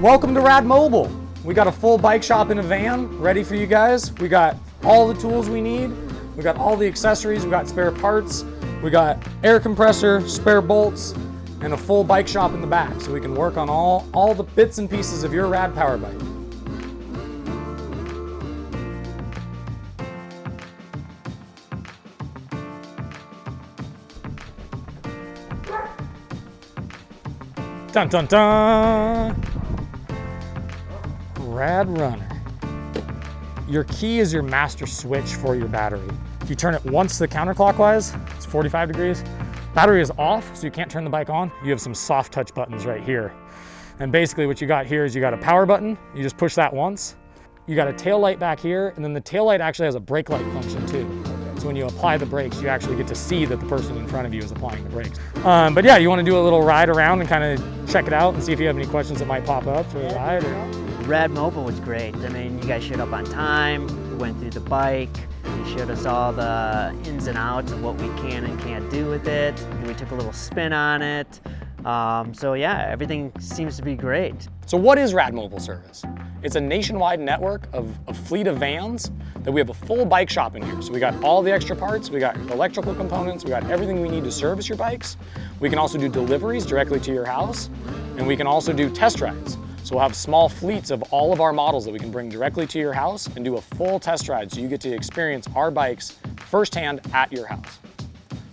Welcome to Rad Mobile. We got a full bike shop in a van ready for you guys. We got all the tools we need. We got all the accessories. We got spare parts. We got air compressor, spare bolts, and a full bike shop in the back so we can work on all the bits and pieces of your rad power bike. Dun dun dun! Rad Runner. Your key is your master switch for your battery. If you turn it once the counterclockwise, it's 45 degrees. Battery is off, so you can't turn the bike on. You have some soft touch buttons right here. And basically what you got here is you got a power button. You just push that once. You got a tail light back here, and then the tail light actually has a brake light function too. So when you apply the brakes, you actually get to see that the person in front of you is applying the brakes. But yeah, you want to do a little ride around and kind of check it out and see if you have any questions that might pop up for the ride. Rad Mobile was great. I mean, you guys showed up on time, we went through the bike, you showed us all the ins and outs of what we can and can't do with it, and we took a little spin on it. So yeah, everything seems to be great. So what is Rad Mobile Service? It's a nationwide network of a fleet of vans that we have a full bike shop in here. So we got all the extra parts, we got electrical components, we got everything we need to service your bikes. We can also do deliveries directly to your house, and we can also do test rides. So we'll have small fleets of all of our models that we can bring directly to your house and do a full test ride so you get to experience our bikes firsthand at your house.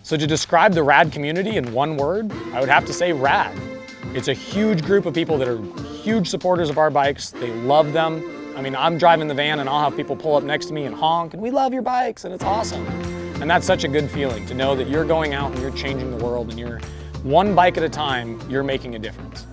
So to describe the Rad community in one word, I would have to say rad. It's a huge group of people that are huge supporters of our bikes. They love them. I mean, I'm driving the van and I'll have people pull up next to me and honk, and we love your bikes, and it's awesome. And that's such a good feeling to know that you're going out and you're changing the world, and you're one bike at a time, you're making a difference.